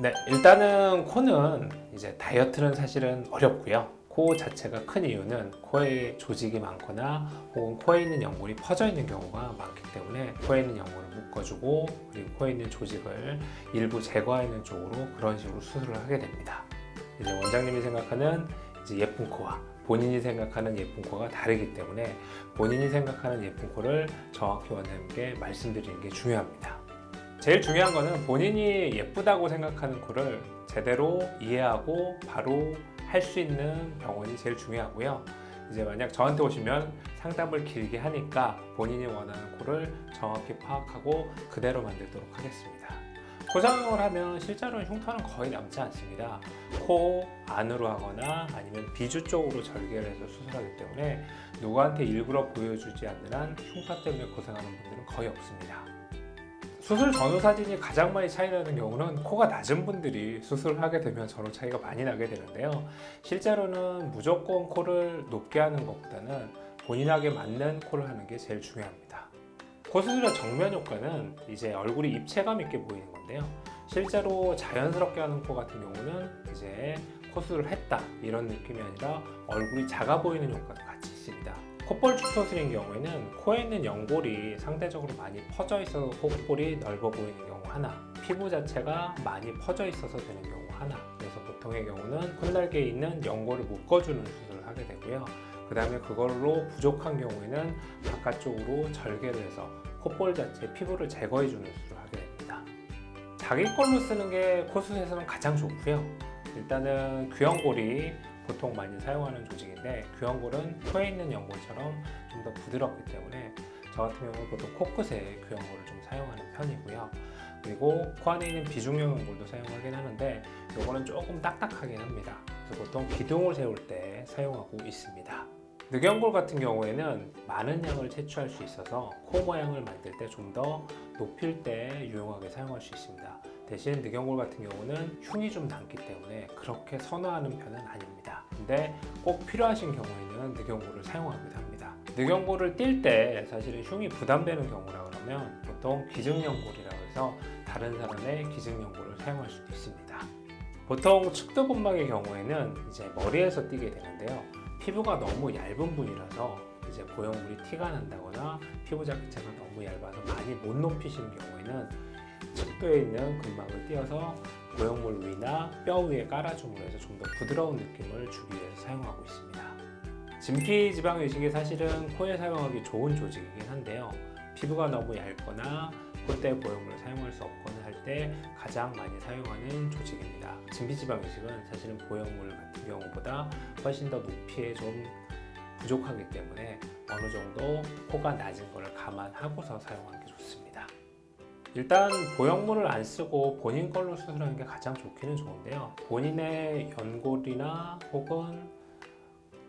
네, 일단은 코는 이제 다이어트는 사실은 어렵고요. 코 자체가 큰 이유는 코에 조직이 많거나 혹은 코에 있는 연골이 퍼져 있는 경우가 많기 때문에 코에 있는 연골을 묶어주고 그리고 코에 있는 조직을 일부 제거하는 쪽으로 그런 식으로 수술을 하게 됩니다. 이제 원장님이 생각하는 이제 예쁜 코와 본인이 생각하는 예쁜 코가 다르기 때문에 본인이 생각하는 예쁜 코를 정확히 원장님께 말씀드리는 게 중요합니다. 제일 중요한 거는 본인이 예쁘다고 생각하는 코를 제대로 이해하고 바로 할 수 있는 병원이 제일 중요하고요. 이제 만약 저한테 오시면 상담을 길게 하니까 본인이 원하는 코를 정확히 파악하고 그대로 만들도록 하겠습니다. 고상형을 하면 실제로는 흉터는 거의 남지 않습니다. 코 안으로 하거나 아니면 비주 쪽으로 절개를 해서 수술하기 때문에 누구한테 일부러 보여주지 않는 한 흉터 때문에 고생하는 분들은 거의 없습니다. 수술 전후 사진이 가장 많이 차이 나는 경우는 코가 낮은 분들이 수술을 하게 되면 전후 차이가 많이 나게 되는데요. 실제로는 무조건 코를 높게 하는 것보다는 본인에게 맞는 코를 하는 게 제일 중요합니다. 코 수술의 정면 효과는 이제 얼굴이 입체감 있게 보이는 건데요. 실제로 자연스럽게 하는 코 같은 경우는 이제 코 수술을 했다 이런 느낌이 아니라 얼굴이 작아 보이는 효과도 같이 있습니다. 콧볼축 수술인 경우에는 코에 있는 연골이 상대적으로 많이 퍼져 있어서 콧볼이 넓어 보이는 경우 하나, 피부 자체가 많이 퍼져 있어서 되는 경우 하나. 그래서 보통의 경우는 콧날개에 있는 연골을 묶어주는 수술을 하게 되고요. 그 다음에 그걸로 부족한 경우에는 바깥쪽으로 절개를 해서 콧볼 자체 피부를 제거해주는 수술을 하게 됩니다. 자기 걸로 쓰는 게 코수술에서는 가장 좋고요. 일단은 귀연골이 보통 많이 사용하는 조직인데 귀연골은 코에 있는 연골처럼 좀 더 부드럽기 때문에 저 같은 경우는 보통 코끝에 귀연골을 좀 사용하는 편이고요. 그리고 코 안에 있는 비중형 연골도 사용하긴 하는데 이거는 조금 딱딱하긴 합니다. 그래서 보통 기둥을 세울 때 사용하고 있습니다. 늑연골 같은 경우에는 많은 양을 채취할 수 있어서 코 모양을 만들 때 좀 더 높일 때 유용하게 사용할 수 있습니다. 대신 늑연골 같은 경우는 흉이 좀 남기 때문에 그렇게 선호하는 편은 아닙니다. 근데 꼭 필요하신 경우에는 늑연골을 사용하기도 합니다. 늑연골을 띨 때 사실은 흉이 부담되는 경우라 그러면 보통 기증연골이라고 해서 다른 사람의 기증연골을 사용할 수도 있습니다. 보통 측두근막의 경우에는 이제 머리에서 띄게 되는데요. 피부가 너무 얇은 분이라서 이제 보형물이 티가 난다거나 피부 자체가 너무 얇아서 많이 못 높이시는 경우에는 측도에 있는 근막을 띄어서 보형물 위나 뼈 위에 깔아줌으로 해서 좀 더 부드러운 느낌을 주기 위해서 사용하고 있습니다. 진피지방이식이 사실은 코에 사용하기 좋은 조직이긴 한데요. 피부가 너무 얇거나 콧대 보형물을 사용할 수 없거나 할 때 가장 많이 사용하는 조직입니다. 진피지방이식은 사실은 보형물 같은 경우보다 훨씬 더 높이에 좀 부족하기 때문에 어느 정도 코가 낮은 것을 감안하고서 사용하는 게 좋습니다. 일단 보형물을 안 쓰고 본인 걸로 수술하는 게 가장 좋기는 좋은데요. 본인의 연골이나 혹은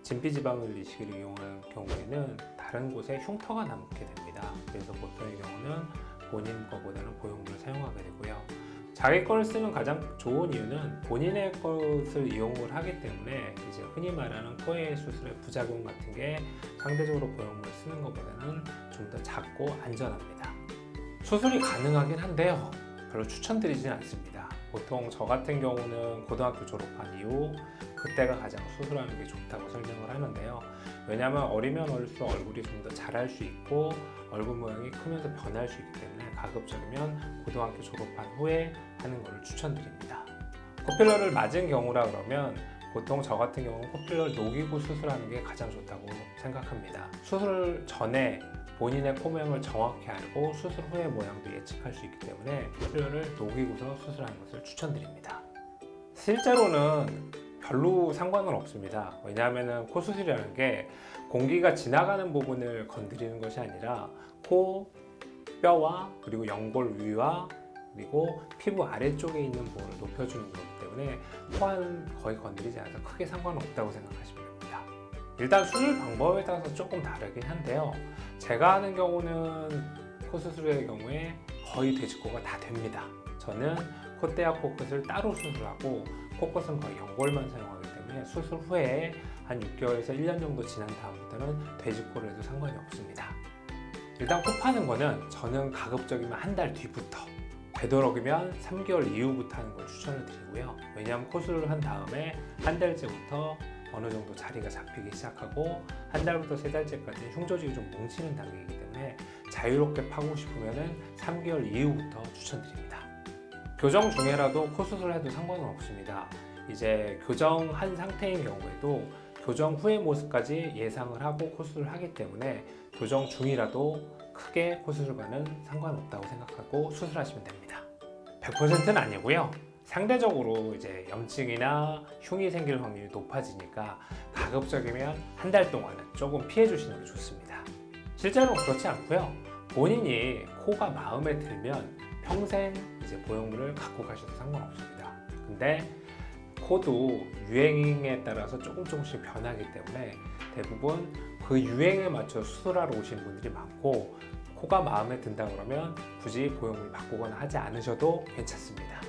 진피지방을 이식을 이용하는 경우에는 다른 곳에 흉터가 남게 됩니다. 그래서 보통의 경우는 본인 거보다는 보형물을 사용하게 되고요. 자기 걸 쓰는 가장 좋은 이유는 본인의 것을 이용을 하기 때문에 이제 흔히 말하는 코에 수술의 부작용 같은 게 상대적으로 보형물을 쓰는 것보다는 좀 더 작고 안전합니다. 수술이 가능하긴 한데요. 별로 추천드리진 않습니다. 보통 저 같은 경우는 고등학교 졸업한 이후 그때가 가장 수술하는 게 좋다고 설명을 하는데요. 왜냐하면 어리면 어릴수록 얼굴이 좀 더 자랄 수 있고 얼굴 모양이 크면서 변할 수 있기 때문에 가급적이면 고등학교 졸업한 후에 하는 것을 추천드립니다. 코필러를 맞은 경우라 그러면 보통 저 같은 경우는 코필러를 녹이고 수술하는 게 가장 좋다고 생각합니다. 수술 전에 본인의 코 모양을 정확히 알고 수술 후의 모양도 예측할 수 있기 때문에 코필러를 녹이고서 수술하는 것을 추천드립니다. 실제로는 별로 상관은 없습니다. 왜냐하면 코 수술이라는 게 공기가 지나가는 부분을 건드리는 것이 아니라 코, 뼈와 그리고 연골 위와 그리고 피부 아래쪽에 있는 부분을 높여주는 거기 때문에 코는 거의 건드리지 않아서 크게 상관없다고 생각하시면 됩니다. 일단 수술 방법에 따라서 조금 다르긴 한데요. 제가 하는 경우는 코 수술의 경우에 거의 돼지코가 다 됩니다. 저는 콧대와 코끝을 따로 수술하고 코끝은 거의 연골만 사용하기 때문에 수술 후에 한 6개월에서 1년 정도 지난 다음부터는 돼지코를 해도 상관이 없습니다. 일단 코 파는 거는 저는 가급적이면 한 달 뒤부터, 되도록이면 3개월 이후부터 하는 걸 추천을 드리고요. 왜냐하면 코수술을 한 다음에 한 달째부터 어느 정도 자리가 잡히기 시작하고 한 달부터 세 달째까지 흉조직이 좀 뭉치는 단계이기 때문에 자유롭게 파고 싶으면 3개월 이후부터 추천드립니다. 교정 중에라도 코수술을 해도 상관은 없습니다. 이제 교정한 상태인 경우에도 교정 후의 모습까지 예상을 하고 코수술을 하기 때문에 교정 중이라도 크게 코수술과는 상관없다고 생각하고 수술하시면 됩니다. 100%는 아니고요. 상대적으로 이제 염증이나 흉이 생길 확률이 높아지니까 가급적이면 한 달 동안은 조금 피해 주시는 게 좋습니다. 실제로는 그렇지 않고요. 본인이 코가 마음에 들면 평생 이제 보형물을 갖고 가셔도 상관없습니다. 근데 코도 유행에 따라서 조금씩 변하기 때문에 대부분 그 유행에 맞춰 수술하러 오시는 분들이 많고, 코가 마음에 든다 그러면 굳이 보형물 바꾸거나 하지 않으셔도 괜찮습니다.